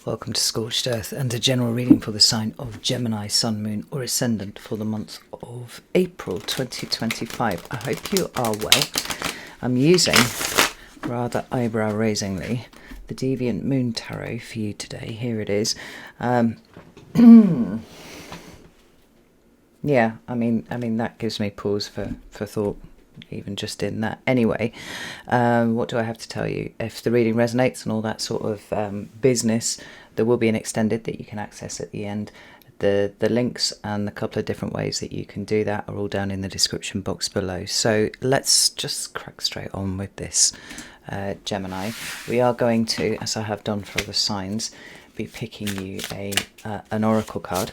Welcome to Scorched Earth and a general reading for the sign of Gemini, Sun, Moon or Ascendant for the month of April 2025. I hope you are well. I'm using, rather eyebrow-raisingly, the Deviant Moon Tarot for you today. Here it is. Yeah, I mean that gives me pause for thought, even just in that. Anyway, what do I have to tell you? If the reading resonates and all that sort of business, there will be an extended that you can access at the end. The links and the couple of different ways that you can do that are all down in the description box below. So let's just crack straight on with this, Gemini. We are going to, as I have done for other signs, be picking you an oracle card.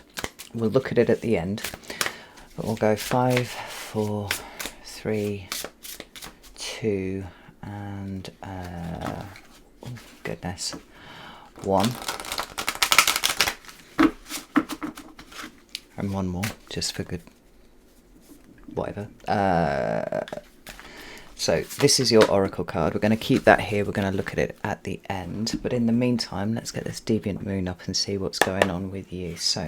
We'll look at it at the end, but we'll go 5, 4, 3, 2, and oh goodness, 1, and one more, just for good, whatever. So this is your oracle card. We're going to keep that here. We're going to look at it at the end. But in the meantime, let's get this Deviant Moon up and see what's going on with you. So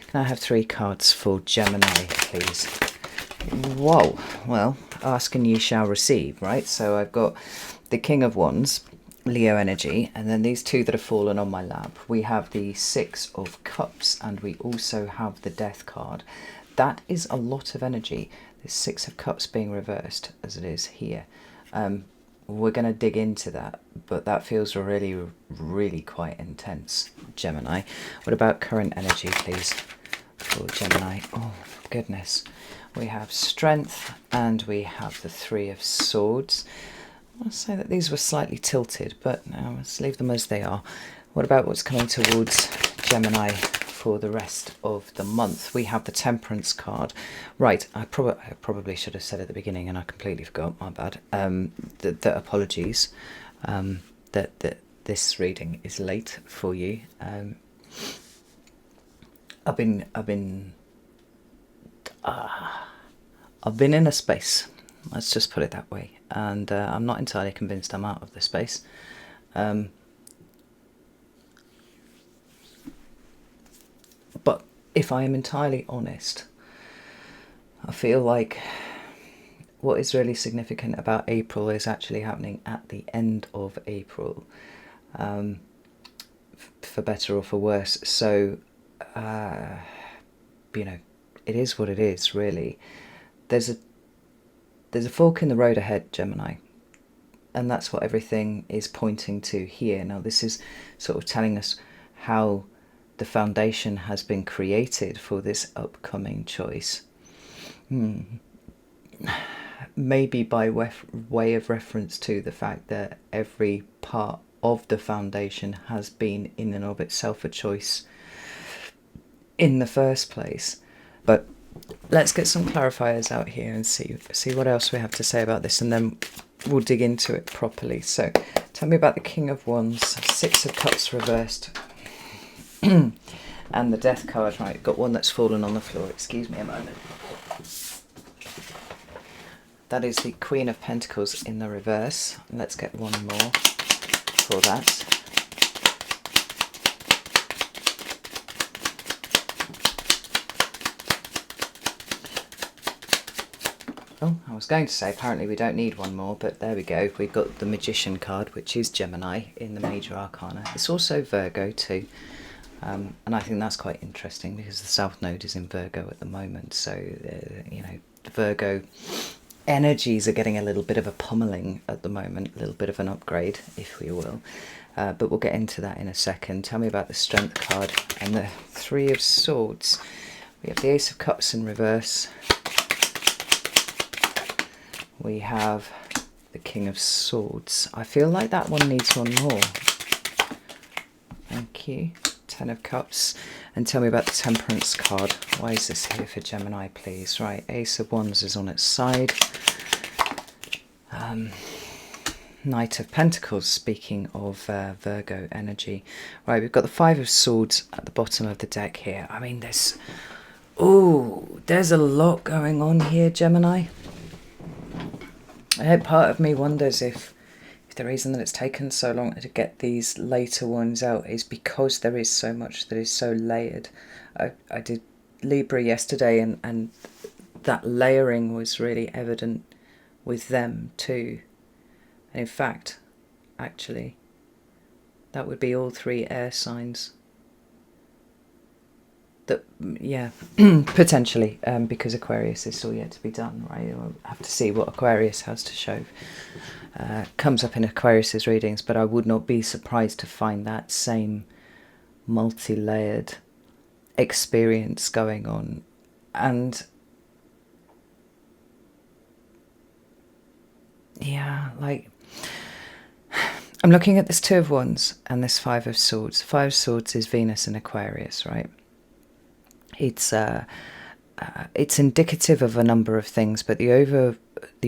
can I have 3 cards for Gemini, please? Whoa. Well, ask and you shall receive, right? So I've got the King of Wands, Leo energy, and then these 2 that have fallen on my lap. We have the 6 of Cups, and we also have the Death card. That is a lot of energy. The 6 of Cups being reversed, as it is here. We're going to dig into that, but that feels really, really quite intense, Gemini. What about current energy, please, for Gemini? Oh, goodness. We have Strength, and we have the 3 of Swords. I want to say that these were slightly tilted, but no, let's leave them as they are. What about what's coming towards Gemini for the rest of the month? We have the Temperance card. Right, I probably should have said at the beginning, and I completely forgot, my bad. Apologies that this reading is late for you. I've been in a space, let's just put it that way, and I'm not entirely convinced I'm out of the space. But if I am entirely honest, I feel like what is really significant about April is actually happening at the end of April, for better or for worse. So, you know, it is what it is, really. There's a fork in the road ahead, Gemini, and that's what everything is pointing to here. Now, this is sort of telling us how the foundation has been created for this upcoming choice. Maybe by way of reference to the fact that every part of the foundation has been in and of itself a choice in the first place. But let's get some clarifiers out here and see what else we have to say about this, and then we'll dig into it properly. So tell me about the King of Wands, 6 of Cups reversed, and the Death card. Right, got one that's fallen on the floor. Excuse me a moment. That is the Queen of Pentacles in the reverse. Let's get one more for that. Oh, I was going to say apparently we don't need one more, but there we go. We've got the Magician card, which is Gemini in the Major Arcana. It's also Virgo too, and I think that's quite interesting because the South Node is in Virgo at the moment. So, you know, the Virgo energies are getting a little bit of a pummeling at the moment, a little bit of an upgrade, if we will. But we'll get into that in a second. Tell me about the Strength card and the 3 of Swords. We have the Ace of Cups in reverse. We have the King of Swords. I feel like that one needs one more. Thank you. 10 of Cups. And tell me about the Temperance card. Why is this here for Gemini, please? Right, Ace of Wands is on its side. Knight of Pentacles, speaking of Virgo energy. Right, we've got the 5 of Swords at the bottom of the deck here. I mean, there's a lot going on here, Gemini. I hope part of me wonders if the reason that it's taken so long to get these later ones out is because there is so much that is so layered. I did Libra yesterday, and that layering was really evident with them too. And in fact, actually, that would be all 3 air signs. That, yeah, potentially, because Aquarius is still yet to be done, right? We'll have to see what Aquarius has to show. Comes up in Aquarius's readings, but I would not be surprised to find that same multi-layered experience going on. And yeah, like, I'm looking at this 2 of Wands and this 5 of Swords. 5 of Swords is Venus in Aquarius, right? It's indicative of a number of things, but the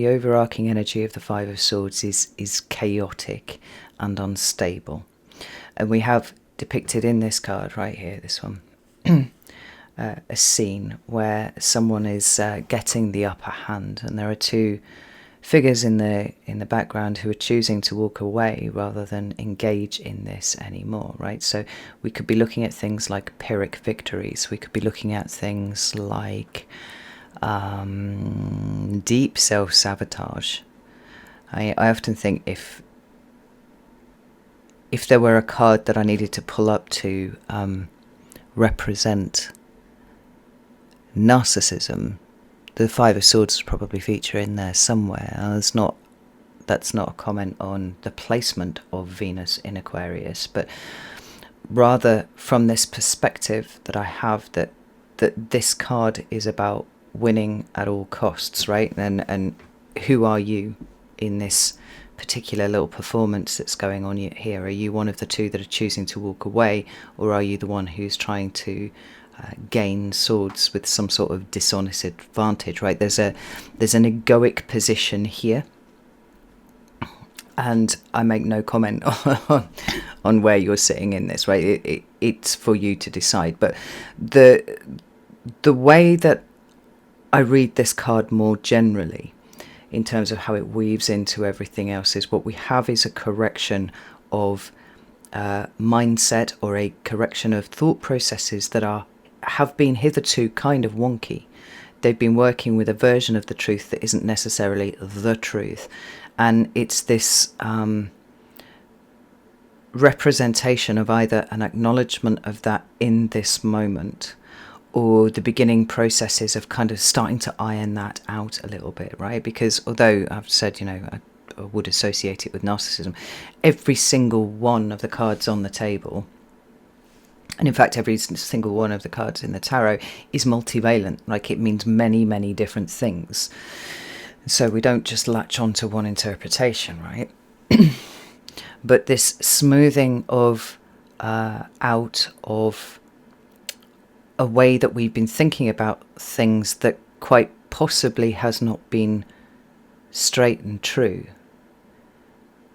overarching energy of the 5 of Swords is chaotic and unstable. And we have depicted in this card right here, this one, a scene where someone is getting the upper hand, and there are 2 figures in the background who are choosing to walk away rather than engage in this anymore, right? So we could be looking at things like Pyrrhic victories. We could be looking at things like deep self-sabotage. I often think if there were a card that I needed to pull up to represent narcissism, the 5 of Swords would probably feature in there somewhere. That's not a comment on the placement of Venus in Aquarius, but rather from this perspective that I have that this card is about winning at all costs, right? And who are you in this particular little performance that's going on here? Are you one of the 2 that are choosing to walk away, or are you the one who's trying to gain swords with some sort of dishonest advantage, right? There's an egoic position here, and I make no comment on where you're sitting in this, right? It's for you to decide. But the way that I read this card more generally, in terms of how it weaves into everything else, is what we have is a correction of mindset, or a correction of thought processes that have been hitherto kind of wonky. They've been working with a version of the truth that isn't necessarily the truth, and it's this representation of either an acknowledgement of that in this moment, or the beginning processes of kind of starting to iron that out a little bit, right? Because although I've said, I would associate it with narcissism, every single one of the cards on the table, and in fact every single one of the cards in the tarot, is multivalent. Like, it means many, many different things. So we don't just latch on to one interpretation, right? But this smoothing of out of a way that we've been thinking about things that quite possibly has not been straight and true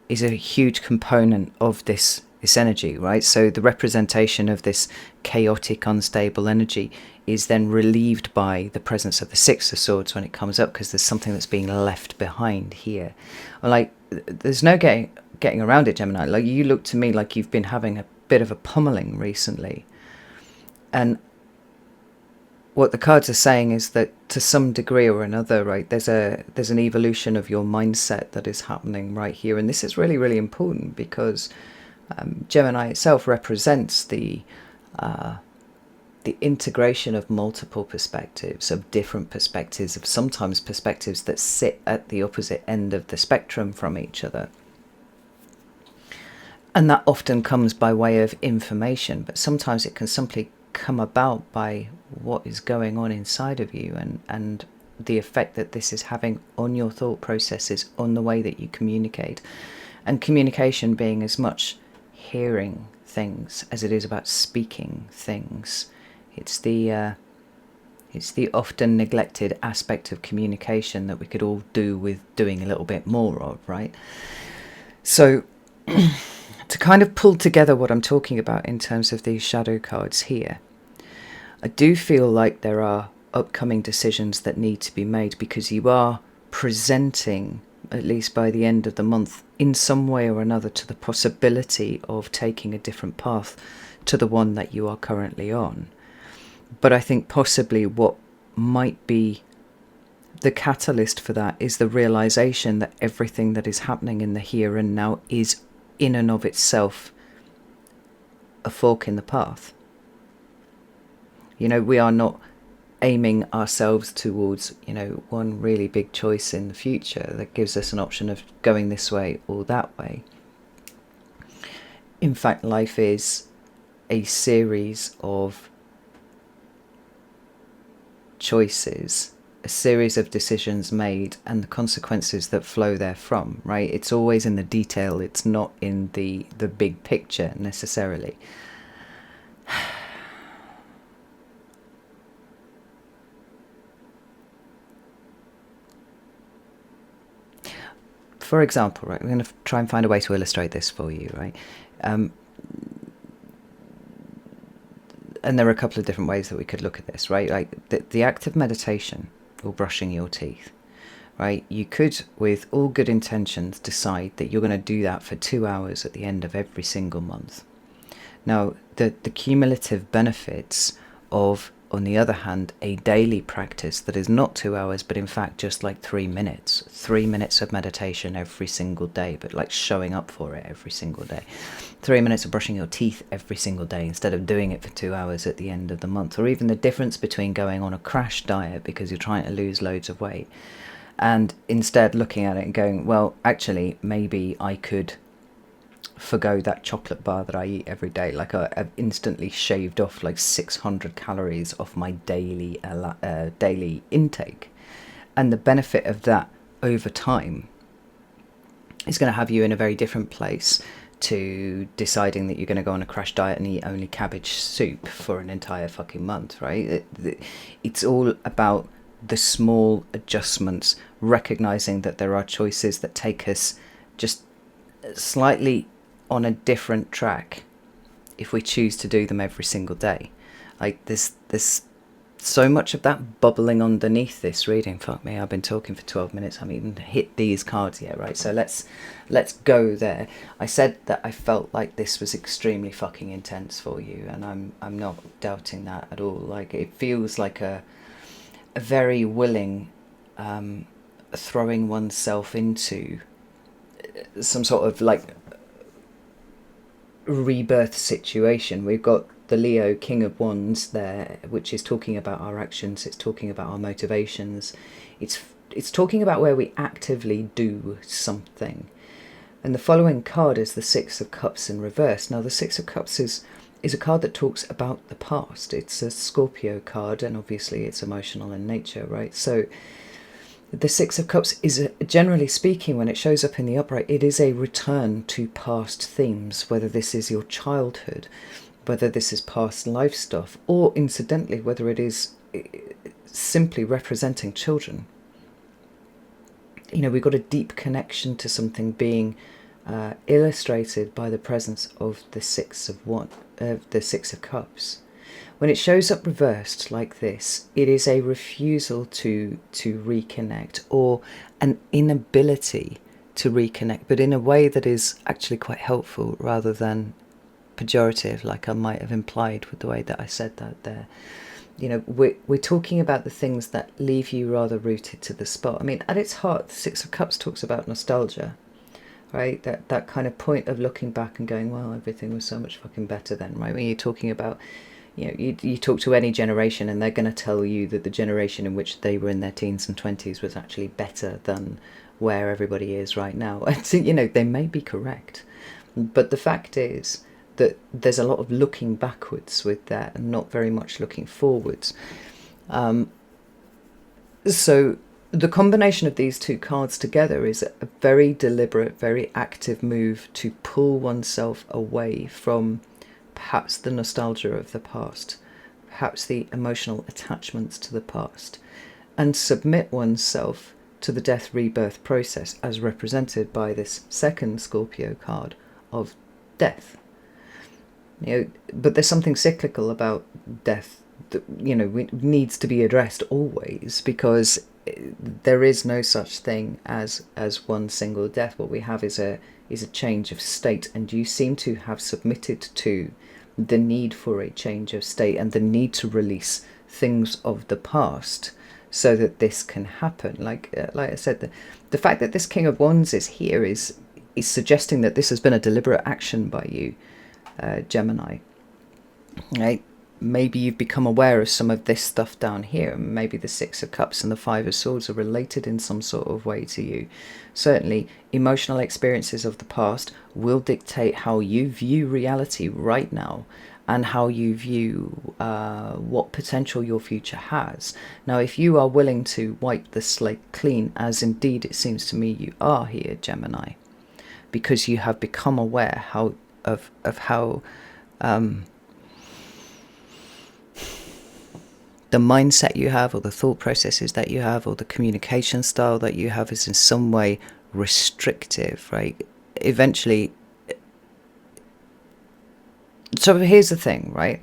is a huge component of this energy, right? So the representation of this chaotic, unstable energy is then relieved by the presence of the 6 of Swords when it comes up, because there's something that's being left behind here. Like, there's no getting around it, Gemini. Like, you look to me like you've been having a bit of a pummeling recently, and what the cards are saying is that to some degree or another, right, there's an evolution of your mindset that is happening right here. And this is really, really important, because Gemini itself represents the integration of multiple perspectives, of different perspectives, of sometimes perspectives that sit at the opposite end of the spectrum from each other. And that often comes by way of information, but sometimes it can simply come about by what is going on inside of you, and the effect that this is having on your thought processes, on the way that you communicate. And communication being as much hearing things as it is about speaking things. It's the often neglected aspect of communication that we could all do with doing a little bit more of, right? So to kind of pull together what I'm talking about in terms of these shadow cards here, I do feel like there are upcoming decisions that need to be made, because you are presenting at least by the end of the month, in some way or another, to the possibility of taking a different path to the one that you are currently on. But I think possibly what might be the catalyst for that is the realization that everything that is happening in the here and now is in and of itself a fork in the path. We are not aiming ourselves towards, one really big choice in the future that gives us an option of going this way or that way. In fact, life is a series of choices, a series of decisions made, and the consequences that flow therefrom, right? It's always in the detail, it's not in the big picture necessarily. For example, right, we're going to try and find a way to illustrate this for you, right? And there are a couple of different ways that we could look at this, right? Like the act of meditation or brushing your teeth, right? You could, with all good intentions, decide that you're going to do that for 2 hours at the end of every single month. Now, the cumulative benefits of, on the other hand, a daily practice that is not 2 hours, but in fact just like 3 minutes. 3 minutes of meditation every single day, but like showing up for it every single day. 3 minutes of brushing your teeth every single day instead of doing it for 2 hours at the end of the month. Or even the difference between going on a crash diet because you're trying to lose loads of weight and instead looking at it and going, well, actually, maybe I could forgo that chocolate bar that I eat every day. Like I've instantly shaved off like 600 calories off my daily intake, and the benefit of that over time is going to have you in a very different place to deciding that you're going to go on a crash diet and eat only cabbage soup for an entire fucking month, right? It's all about the small adjustments, recognizing that there are choices that take us just slightly on a different track if we choose to do them every single day. Like there's so much of that bubbling underneath this reading. Fuck me, I've been talking for 12 minutes. I haven't even hit these cards yet, right? So let's go there. I said that I felt like this was extremely fucking intense for you, and I'm not doubting that at all. Like it feels like a very willing throwing oneself into some sort of like rebirth situation. We've got the Leo King of Wands there, which is talking about our actions, it's talking about our motivations, it's talking about where we actively do something. And the following card is the Six of Cups in reverse. Now the Six of Cups is a card that talks about the past. It's a Scorpio card, and obviously it's emotional in nature, right? So the Six of Cups is, generally speaking, when it shows up in the upright, it is a return to past themes, whether this is your childhood, whether this is past life stuff, or incidentally, whether it is simply representing children. We've got a deep connection to something being illustrated by the presence of the Six of Cups. When it shows up reversed like this, it is a refusal to reconnect, or an inability to reconnect, but in a way that is actually quite helpful rather than pejorative, like I might have implied with the way that I said that there. We're talking about the things that leave you rather rooted to the spot. I mean, at its heart, the Six of Cups talks about nostalgia, right? That kind of point of looking back and going, well, everything was so much fucking better then, right? When you're talking about, you talk to any generation and they're going to tell you that the generation in which they were in their teens and 20s was actually better than where everybody is right now. They may be correct, but the fact is that there's a lot of looking backwards with that and not very much looking forwards. So the combination of these two cards together is a very deliberate, very active move to pull oneself away from perhaps the nostalgia of the past, perhaps the emotional attachments to the past, and submit oneself to the death rebirth process as represented by this second Scorpio card of death. But there's something cyclical about death needs to be addressed always, because there is no such thing as one single death. What we have is a change of state, and you seem to have submitted to the need for a change of state and the need to release things of the past so that this can happen. Like I said, the fact that this King of Wands is here is suggesting that this has been a deliberate action by you, Gemini. Right? Maybe you've become aware of some of this stuff down here. Maybe the Six of Cups and the Five of Swords are related in some sort of way to you. Certainly, emotional experiences of the past will dictate how you view reality right now, and how you view what potential your future has. Now, if you are willing to wipe the slate clean, as indeed it seems to me you are here, Gemini, because you have become aware of how the mindset you have, or the thought processes that you have, or the communication style that you have is in some way restrictive, right? Eventually, so here's the thing, right?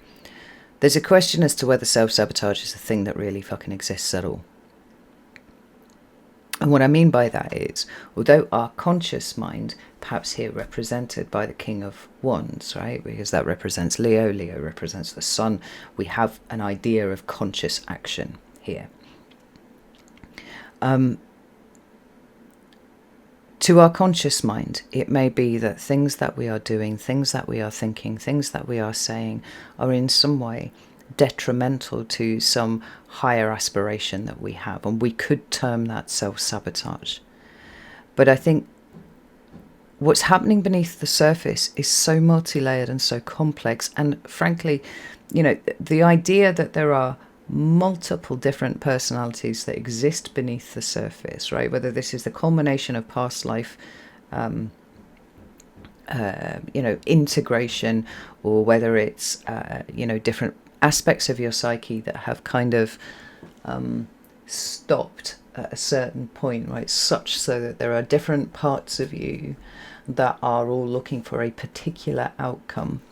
There's a question as to whether self-sabotage is a thing that really fucking exists at all. And what I mean by that is, although our conscious mind, perhaps here represented by the King of Wands, right, because that represents Leo, Leo represents the sun, we have an idea of conscious action here. To our conscious mind, it may be that things that we are doing, things that we are thinking, things that we are saying are in some way detrimental to some higher aspiration that we have, and we could term that self-sabotage. But I think what's happening beneath the surface is so multi-layered and so complex, and frankly, the idea that there are multiple different personalities that exist beneath the surface, right? Whether this is the culmination of past life integration, or whether it's different aspects of your psyche that have kind of stopped at a certain point, right? Such so that there are different parts of you that are all looking for a particular outcome.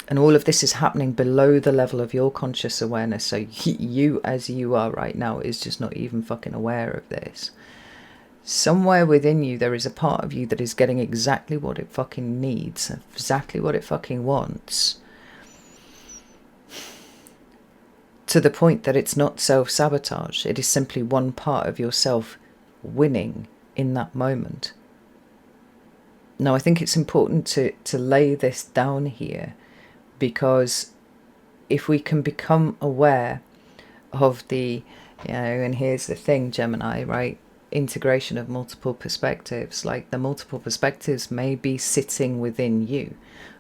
And all of this is happening below the level of your conscious awareness. So you, as you are right now, is just not even fucking aware of this. Somewhere within you, there is a part of you that is getting exactly what it fucking needs, exactly what it fucking wants, to the point that it's not self-sabotage. It is simply one part of yourself winning in that moment. Now, I think it's important to lay this down here, because if we can become aware of the, and here's the thing, Gemini, right? Integration of multiple perspectives. Like, the multiple perspectives may be sitting within you,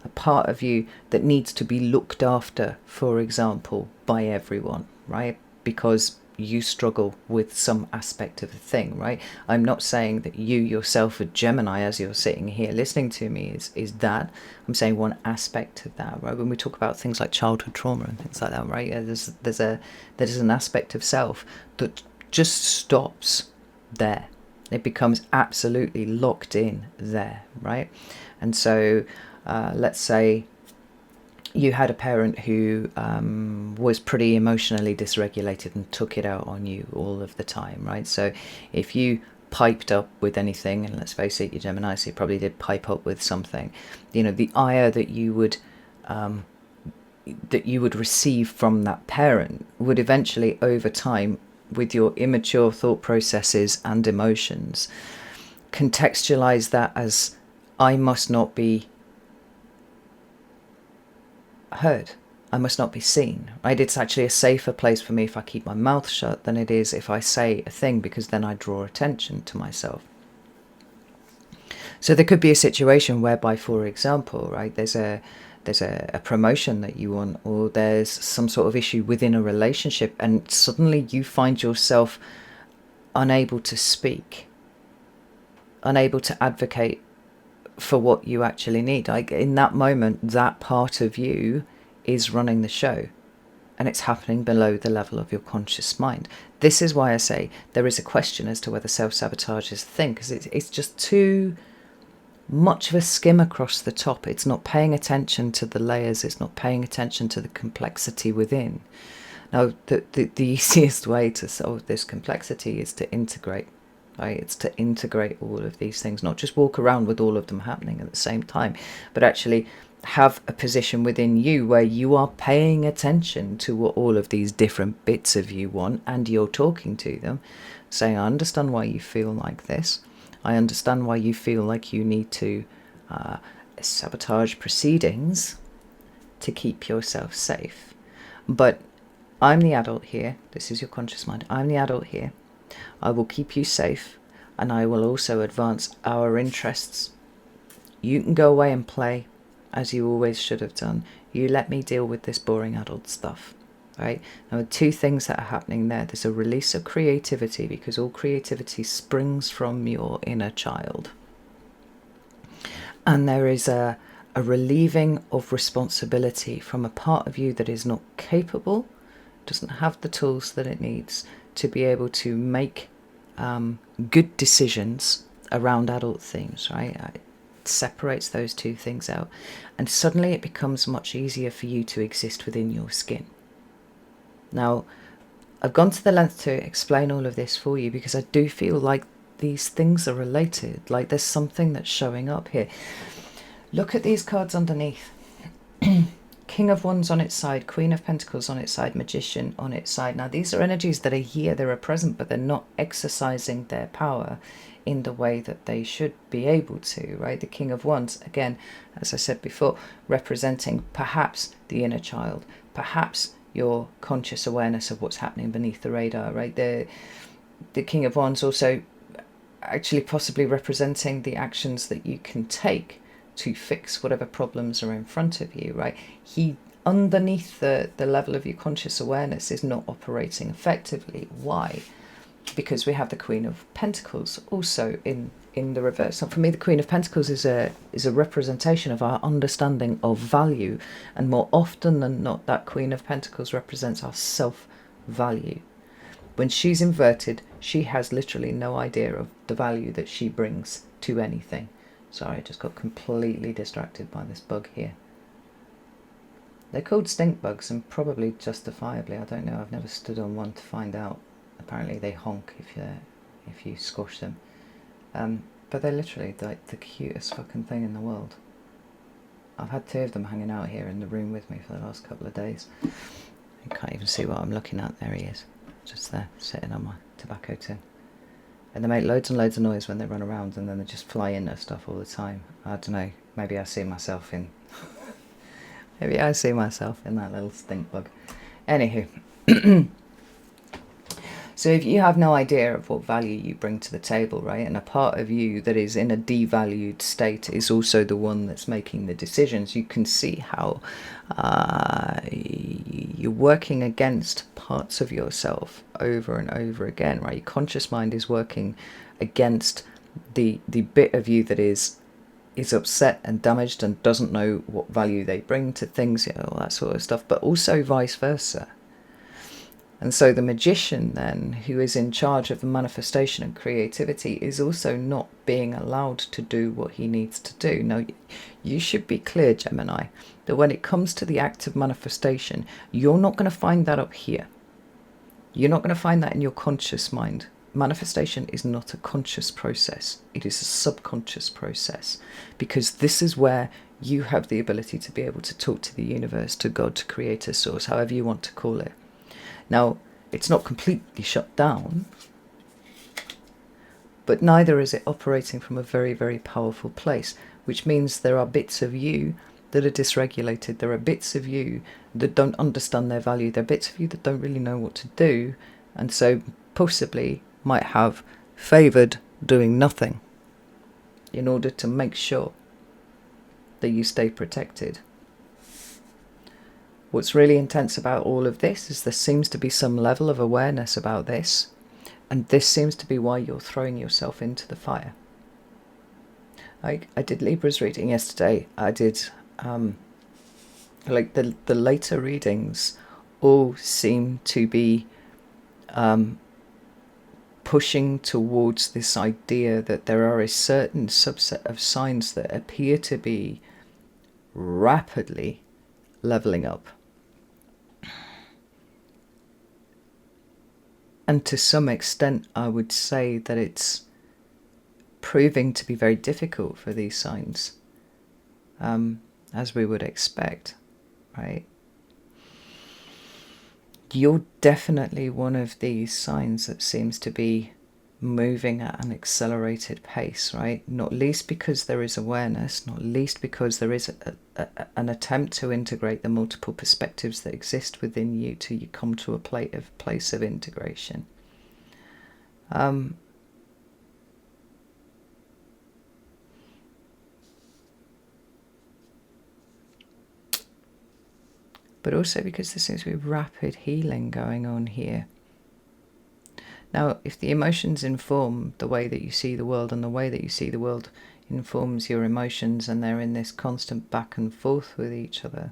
a part of you that needs to be looked after, for example, by everyone, right? Because you struggle with some aspect of the thing, right? I'm not saying that you yourself are Gemini as you're sitting here listening to me is that. I'm saying one aspect of that, right? When we talk about things like childhood trauma and things like that, right? There's an aspect of self that just stops there. It becomes absolutely locked in there, right? And so let's say you had a parent who was pretty emotionally dysregulated and took it out on you all of the time, right? So if you piped up with anything, and let's face it, you're Gemini, so you probably did pipe up with something, the ire that you would receive from that parent would eventually, over time, with your immature thought processes and emotions, contextualize that as, I must not be heard, I must not be seen, right? It's actually a safer place for me if I keep my mouth shut than it is if I say a thing, because then I draw attention to myself. So there could be a situation whereby, for example, right, there's a promotion that you want, or there's some sort of issue within a relationship, and suddenly you find yourself unable to speak, unable to advocate for what you actually need. Like, in that moment, that part of you is running the show, and it's happening below the level of your conscious mind. This is why I say there is a question as to whether self-sabotage is a thing, because it's just too much of a skim across the top. It's not paying attention to the layers. It's not paying attention to the complexity within. Now, the easiest way to solve this complexity is to integrate. Right? It's to integrate all of these things, not just walk around with all of them happening at the same time, but actually have a position within you where you are paying attention to what all of these different bits of you want, and you're talking to them, saying, I understand why you feel like this. I understand why you feel like you need to sabotage proceedings to keep yourself safe. But I'm the adult here. This is your conscious mind. I'm the adult here. I will keep you safe, and I will also advance our interests. You can go away and play, as you always should have done. You let me deal with this boring adult stuff. Right? Now, two things that are happening there. There's a release of creativity, because all creativity springs from your inner child. And there is a relieving of responsibility from a part of you that is not capable, doesn't have the tools that it needs to be able to make good decisions around adult things, right? It separates those two things out, and suddenly it becomes much easier for you to exist within your skin. Now, I've gone to the length to explain all of this for you because I do feel like these things are related, like there's something that's showing up here. Look at these cards underneath. King of Wands on its side, Queen of Pentacles on its side, Magician on its side. Now, these are energies that are here, they are present, but they're not exercising their power in the way that they should be able to, right? The King of Wands, again, as I said before, representing perhaps the inner child, perhaps your conscious awareness of what's happening beneath the radar, right? The King of Wands also actually possibly representing the actions that you can take to fix whatever problems are in front of you, right? He, underneath the level of your conscious awareness, is not operating effectively. Why? Because we have the Queen of Pentacles also in the reverse. So for me, the Queen of Pentacles is a representation of our understanding of value, and more often than not, that Queen of Pentacles represents our self-value. When she's inverted, she has literally no idea of the value that she brings to anything. Sorry, I just got completely distracted by this bug here. They're called stink bugs, and probably justifiably. I don't know, I've never stood on one to find out. Apparently they honk if you squash them. But they're literally like the cutest fucking thing in the world. I've had two of them hanging out here in the room with me for the last couple of days. You can't even see what I'm looking at. There he is, just there, sitting on my tobacco tin. And they make loads and loads of noise when they run around, and then they just fly into stuff all the time. I don't know, maybe I see myself in maybe I see myself in that little stink bug. Anywho. So if you have no idea of what value you bring to the table, right, and a part of you that is in a devalued state is also the one that's making the decisions, you can see how you're working against parts of yourself over and over again, right? Your conscious mind is working against the bit of you that is upset and damaged and doesn't know what value they bring to things, you know, all that sort of stuff, but also vice versa. And so the Magician then, who is in charge of the manifestation and creativity, is also not being allowed to do what he needs to do. Now, you should be clear, Gemini, that when it comes to the act of manifestation, you're not going to find that up here. You're not going to find that in your conscious mind. Manifestation is not a conscious process. It is a subconscious process, because this is where you have the ability to be able to talk to the universe, to God, to Creator, Source, however you want to call it. Now, it's not completely shut down, but neither is it operating from a very, very powerful place, which means there are bits of you that are dysregulated. There are bits of you that don't understand their value. There are bits of you that don't really know what to do, and so possibly might have favoured doing nothing in order to make sure that you stay protected. What's really intense about all of this is there seems to be some level of awareness about this, and this seems to be why you're throwing yourself into the fire. I did Libra's reading yesterday. I did like the later readings all seem to be pushing towards this idea that there are a certain subset of signs that appear to be rapidly leveling up. And to some extent, I would say that it's proving to be very difficult for these signs, as we would expect, right? You're definitely one of these signs that seems to be moving at an accelerated pace, right? Not least because there is awareness, not least because there is an attempt to integrate the multiple perspectives that exist within you till you come to a place of integration. But also because there seems to be rapid healing going on here. Now, if the emotions inform the way that you see the world, and the way that you see the world informs your emotions, and they're in this constant back and forth with each other,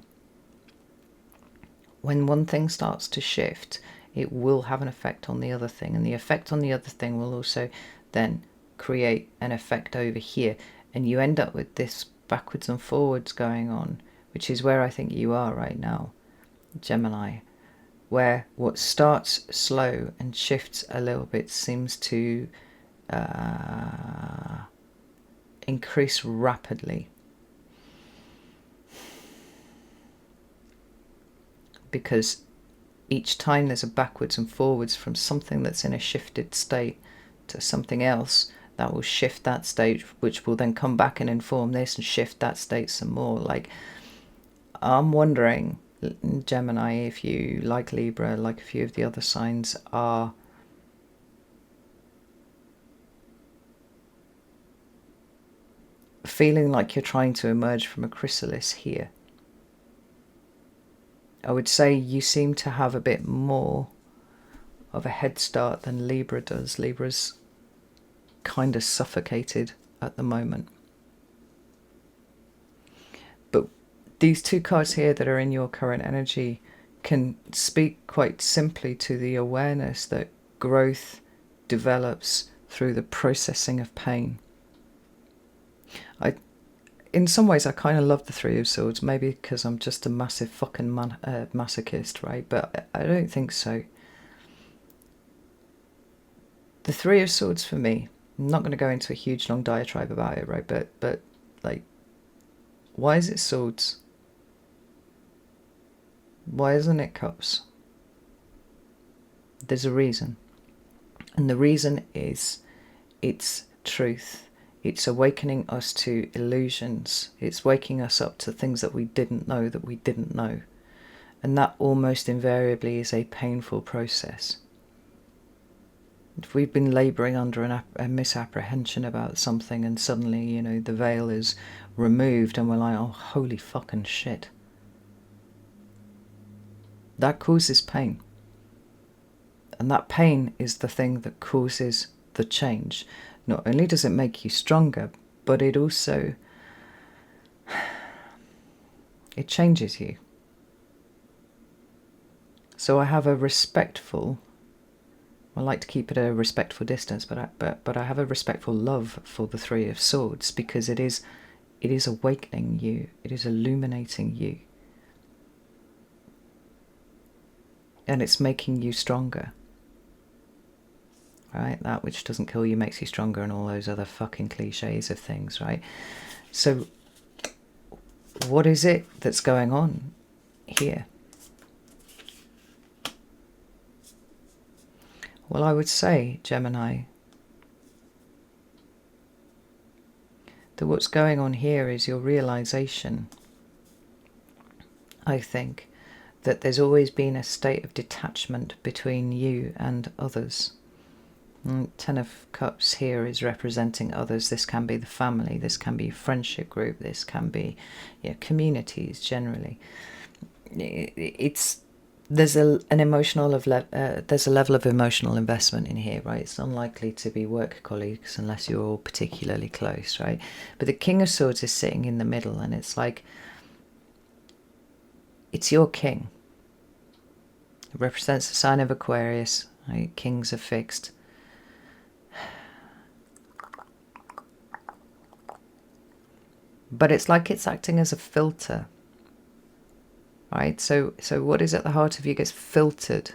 when one thing starts to shift, it will have an effect on the other thing, and the effect on the other thing will also then create an effect over here, and you end up with this backwards and forwards going on, which is where I think you are right now, Gemini, where what starts slow and shifts a little bit seems to increase rapidly. Because each time there's a backwards and forwards from something that's in a shifted state to something else, that will shift that state, which will then come back and inform this and shift that state some more. Like, I'm wondering, Gemini, if you, like Libra, like a few of the other signs, are feeling like you're trying to emerge from a chrysalis here. I would say you seem to have a bit more of a head start than Libra does. Libra's kind of suffocated at the moment. But these two cards here that are in your current energy can speak quite simply to the awareness that growth develops through the processing of pain. In some ways, I kind of love the Three of Swords, maybe because I'm just a massive fucking masochist, right? But I don't think so. The Three of Swords for me, I'm not going to go into a huge long diatribe about it, right? But like, why is it swords? Why isn't it cups? There's a reason. And the reason is it's truth. It's awakening us to illusions. It's waking us up to things that we didn't know that we didn't know. And that almost invariably is a painful process. If we've been labouring under a misapprehension about something, and suddenly, you know, the veil is removed and we're like, oh, holy fucking shit. That causes pain. And that pain is the thing that causes the change. Not only does it make you stronger, but it also, it changes you. So I have a respectful, I like to keep it a respectful distance, but I have a respectful love for the Three of Swords, because it is awakening you, it is illuminating you, and it's making you stronger. Right? That which doesn't kill you makes you stronger, and all those other fucking cliches of things, right? So what is it that's going on here? Well, I would say, Gemini, that what's going on here is your realization, I think, that there's always been a state of detachment between you and others. Ten of Cups here is representing others. This can be the family, this can be a friendship group, this can be communities generally. There's a level of emotional investment in here, right? It's unlikely to be work colleagues unless you're all particularly close, right? But the King of Swords is sitting in the middle, and it's like, it's your king. It represents the sign of Aquarius, right? Kings are fixed. but it's like it's acting as a filter, right? So what is at the heart of you gets filtered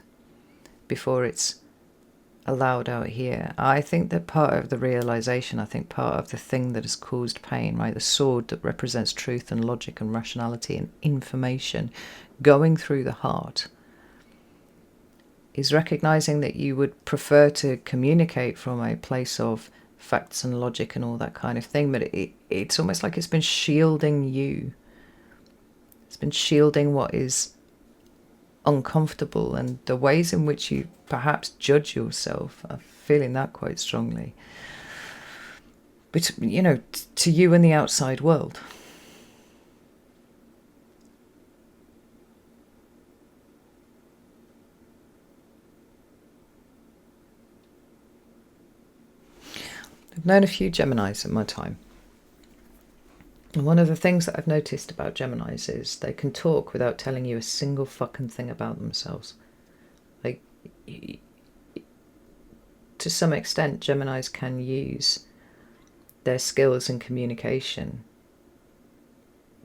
before it's allowed out here. I think that part of the realization, I think part of the thing that has caused pain, right, the sword that represents truth and logic and rationality and information going through the heart, is recognizing that you would prefer to communicate from a place of facts and logic and all that kind of thing, but it's almost like it's been shielding you. It's been shielding what is uncomfortable, and the ways in which you perhaps judge yourself. I'm feeling that quite strongly. But, you know, to you and the outside world. I've known a few Geminis in my time. And one of the things that I've noticed about Geminis is they can talk without telling you a single fucking thing about themselves. Like, to some extent, Geminis can use their skills in communication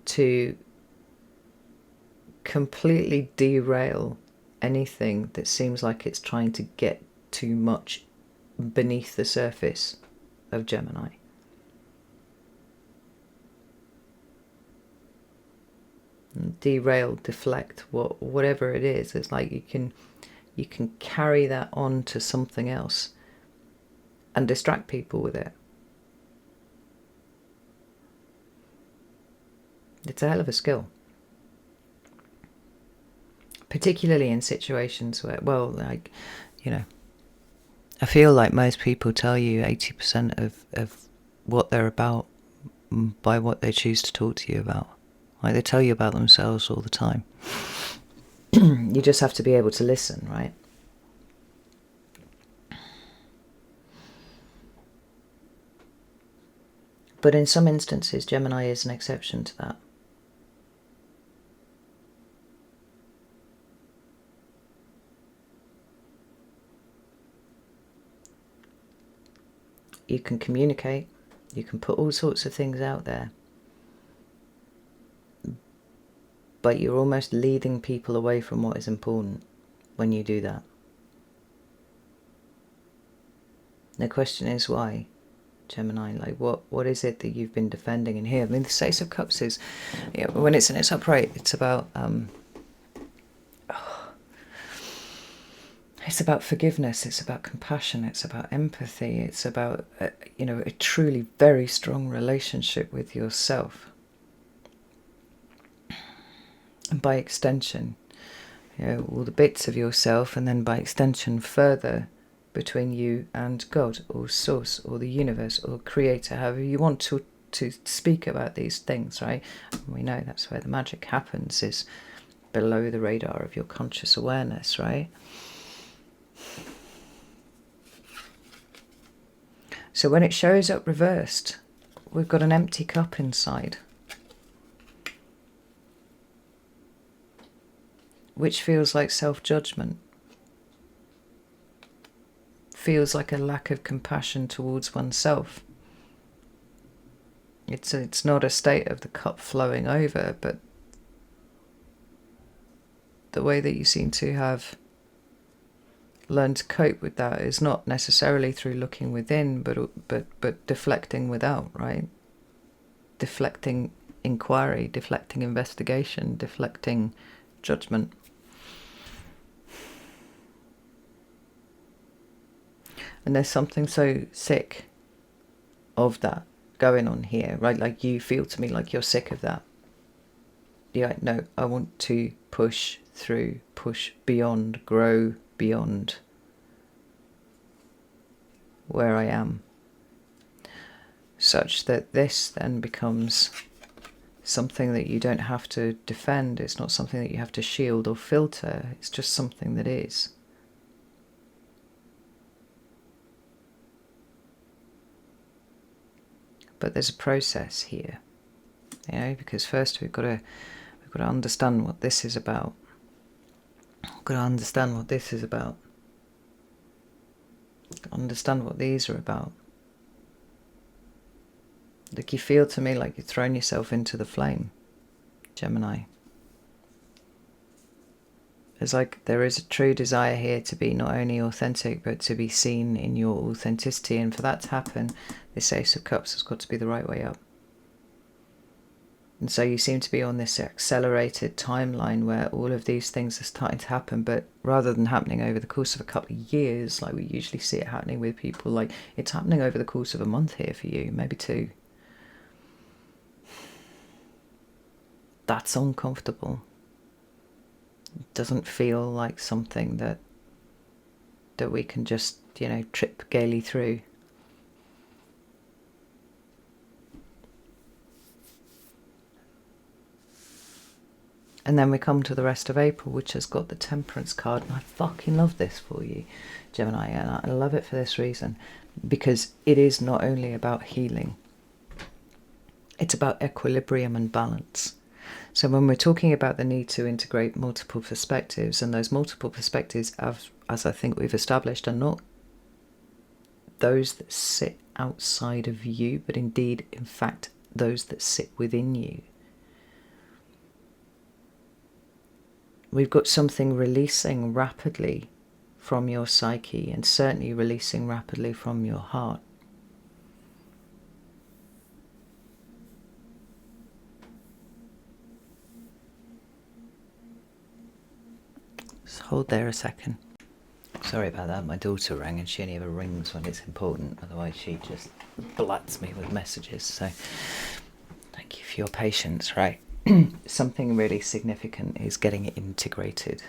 to completely derail anything that seems like it's trying to get too much beneath the surface of Gemini. Derail, deflect, whatever it is. It's like you can carry that on to something else and distract people with it. It's a hell of a skill. Particularly in situations where, well, like, you know, I feel like most people tell you 80% of what they're about by what they choose to talk to you about. Like, they tell you about themselves all the time. You just have to be able to listen, right? But in some instances, Gemini is an exception to that. You can communicate, you can put all sorts of things out there, but you're almost leading people away from what is important when you do that. The question is why, Gemini? Like, what is it that you've been defending in here? I mean, the Ace of Cups is, you know, when it's in its upright, it's about forgiveness, it's about compassion, it's about empathy, it's about you know, a truly very strong relationship with yourself. And by extension, you know, all the bits of yourself, and then by extension further between you and God or Source or the universe or Creator, however you want to speak about these things, right? And we know that's where the magic happens, is below the radar of your conscious awareness, right? So when it shows up reversed, we've got an empty cup inside, which feels like self-judgment, feels like a lack of compassion towards oneself. It's not a state of the cup flowing over, but the way that you seem to have learned to cope with that is not necessarily through looking within, but deflecting without, right? Deflecting inquiry, deflecting investigation, deflecting judgment. And there's something so sick of that going on here, right? Like, you feel to me like you're sick of that. You're like, no, I want to push through, push beyond, grow beyond where I am, such that this then becomes something that you don't have to defend. It's not something that you have to shield or filter. It's just something that is. But there's a process here, you know, because first we've got to understand what this is about. We've got to understand what this is about. Understand what these are about. Like, you feel to me like you're throwing yourself into the flame, Gemini. It's like there is a true desire here to be not only authentic, but to be seen in your authenticity. And for that to happen, this Ace of Cups has got to be the right way up. And so you seem to be on this accelerated timeline where all of these things are starting to happen, but rather than happening over the course of a couple of years, like we usually see it happening with people, like it's happening over the course of a month here for you, maybe 2. That's uncomfortable. It doesn't feel like something that we can just, trip gaily through. And then we come to the rest of April, which has got the Temperance card. And I fucking love this for you, Gemini. And I love it for this reason. Because it is not only about healing. It's about equilibrium and balance. So when we're talking about the need to integrate multiple perspectives, and those multiple perspectives, as I think we've established, are not those that sit outside of you, but indeed, in fact, those that sit within you. We've got something releasing rapidly from your psyche, and certainly releasing rapidly from your heart. Just hold there a second. Sorry about that, my daughter rang, and she only ever rings when it's important, otherwise she just blats me with messages. So thank you for your patience. Right. Something really significant is getting it integrated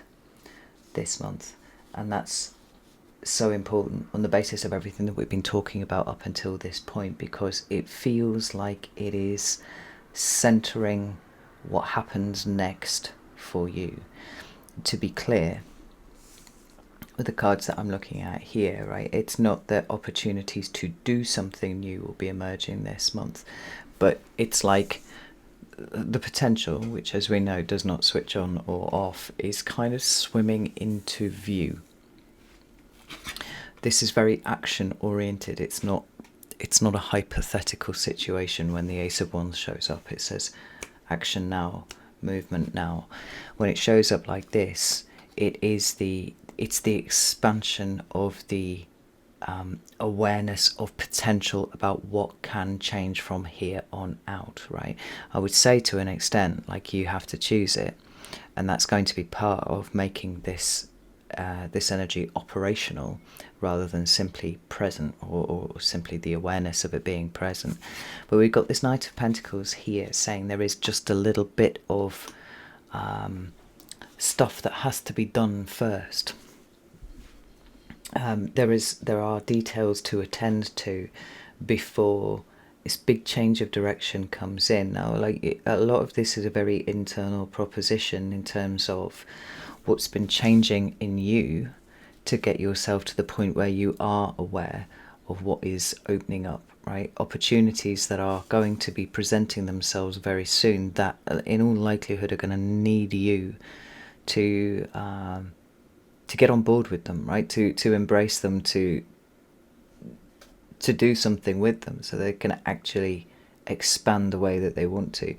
this month, and that's so important on the basis of everything that we've been talking about up until this point, because it feels like it is centering what happens next for you. To be clear, with the cards that I'm looking at here, right, it's not that opportunities to do something new will be emerging this month, but it's like the potential, which as we know does not switch on or off, is kind of swimming into view. This is very action oriented. It's not a hypothetical situation. When the Ace of Wands shows up, it says action now, movement now. When it shows up like this, it's the expansion of the awareness of potential about what can change from here on out, right? I would say to an extent, like, you have to choose it, and that's going to be part of making this energy operational rather than simply present, or simply the awareness of it being present. But we've got this Knight of Pentacles here saying there is just a little bit of stuff that has to be done first. There are details to attend to before this big change of direction comes in. Now, a lot of this is a very internal proposition in terms of what's been changing in you to get yourself to the point where you are aware of what is opening up, right? Opportunities that are going to be presenting themselves very soon, that in all likelihood are going to need you to get on board with them, right? To embrace them, to do something with them, so they can actually expand the way that they want to.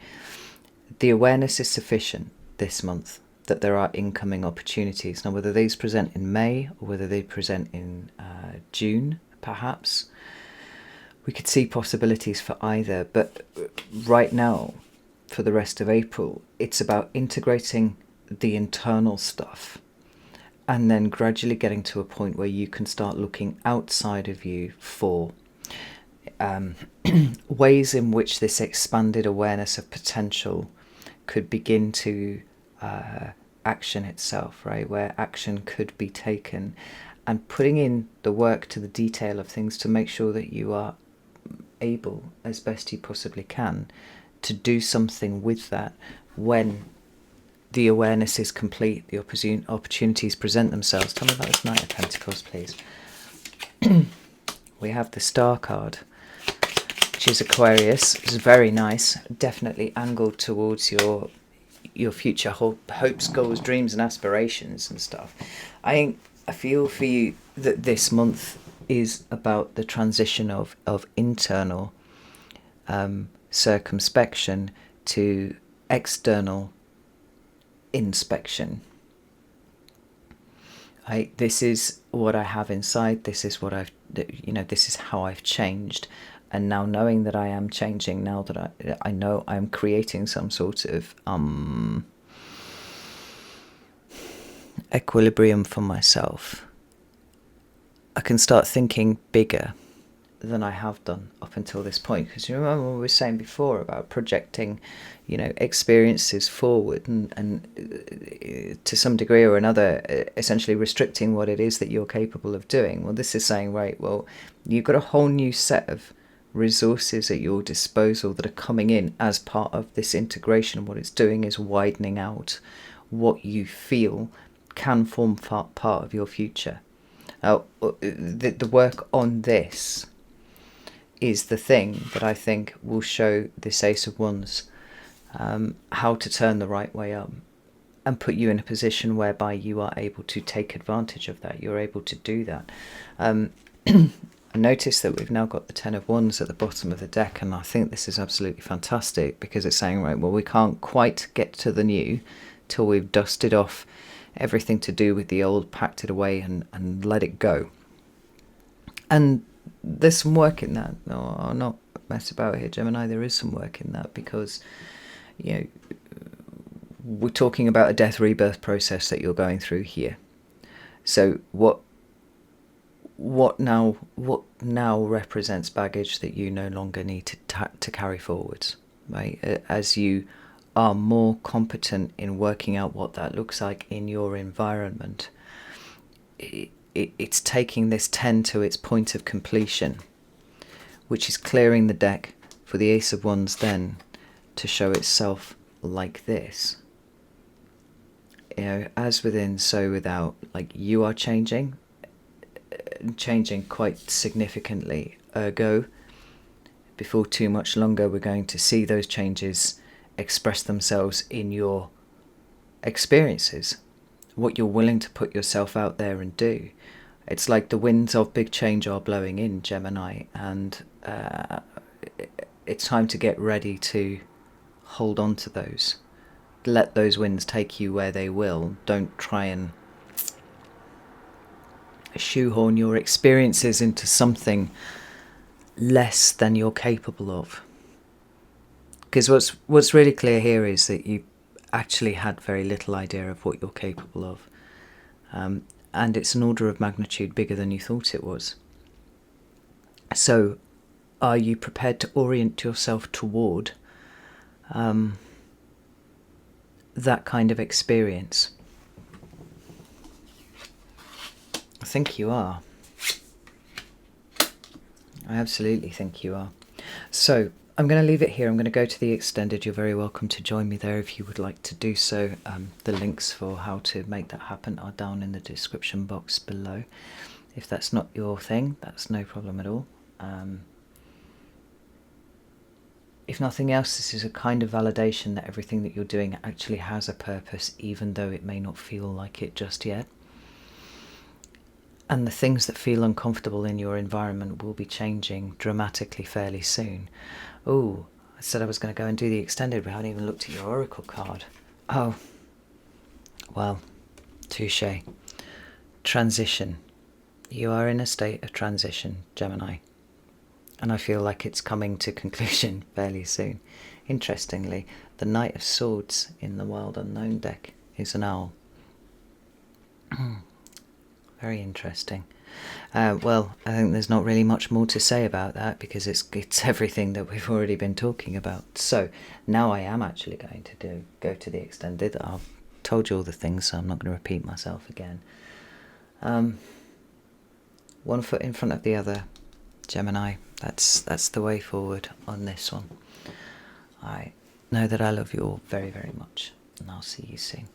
The awareness is sufficient this month that there are incoming opportunities. Now, whether these present in May or whether they present in June, perhaps, we could see possibilities for either. But right now, for the rest of April, it's about integrating the internal stuff and then gradually getting to a point where you can start looking outside of you for ways in which this expanded awareness of potential could begin to action itself, right? Where action could be taken, and putting in the work to the detail of things to make sure that you are able, as best you possibly can, to do something with that when the awareness is complete, the opportunities present themselves. Tell me about this Knight of Pentacles, please. We have the Star card, which is Aquarius. It's very nice, definitely angled towards your future hopes, goals, dreams and aspirations and stuff. I feel for you that this month is about the transition of internal circumspection to external inspection. This is what I have inside. This is what this is how I've changed. And now, knowing that I am changing, now that I know I'm creating some sort of equilibrium for myself, I can start thinking bigger than I have done up until this point. Because you remember what we were saying before about projecting, experiences forward and to some degree or another, essentially restricting what it is that you're capable of doing. Well, this is saying, right, well, you've got a whole new set of resources at your disposal that are coming in as part of this integration. What it's doing is widening out what you feel can form part of your future. The work on this is the thing that I think will show this Ace of Wands how to turn the right way up and put you in a position whereby you are able to take advantage of that. You're able to do that. I notice that we've now got the Ten of Wands at the bottom of the deck, and I think this is absolutely fantastic because it's saying, right, well, we can't quite get to the new till we've dusted off everything to do with the old, packed it away and let it go. And there's some work in that. No, I'll not mess about here, Gemini. There is some work in that because, we're talking about a death rebirth process that you're going through here. So what now represents baggage that you no longer need to carry forwards, right? As you are more competent in working out what that looks like in your environment, it's taking this 10 to its point of completion, which is clearing the deck for the Ace of Wands then to show itself like this. As within, so without. Like, you are changing quite significantly. Ergo, before too much longer, we're going to see those changes express themselves in your experiences, what you're willing to put yourself out there and do. It's like the winds of big change are blowing in, Gemini, and it's time to get ready to hold on to those. Let those winds take you where they will. Don't try and shoehorn your experiences into something less than you're capable of. Because what's really clear here is that you actually had very little idea of what you're capable of. And it's an order of magnitude bigger than you thought it was. So, are you prepared to orient yourself toward that kind of experience? I think you are. I absolutely think you are. So, I'm going to leave it here. I'm going to go to the extended. You're very welcome to join me there if you would like to do so. The links for how to make that happen are down in the description box below. If that's not your thing, that's no problem at all. If nothing else, this is a kind of validation that everything that you're doing actually has a purpose, even though it may not feel like it just yet. And the things that feel uncomfortable in your environment will be changing dramatically fairly soon. Oh, I said I was going to go and do the extended, but I haven't even looked at your oracle card. Oh, well, touche. Transition. You are in a state of transition, Gemini. And I feel like it's coming to conclusion fairly soon. Interestingly, the Knight of Swords in the Wild Unknown deck is an owl. Very interesting. Well, I think there's not really much more to say about that because it's everything that we've already been talking about. So now I am actually going to go to the extended. I've told you all the things, so I'm not going to repeat myself again. One foot in front of the other, Gemini. That's the way forward on this one. I know that I love you all very, very much, and I'll see you soon.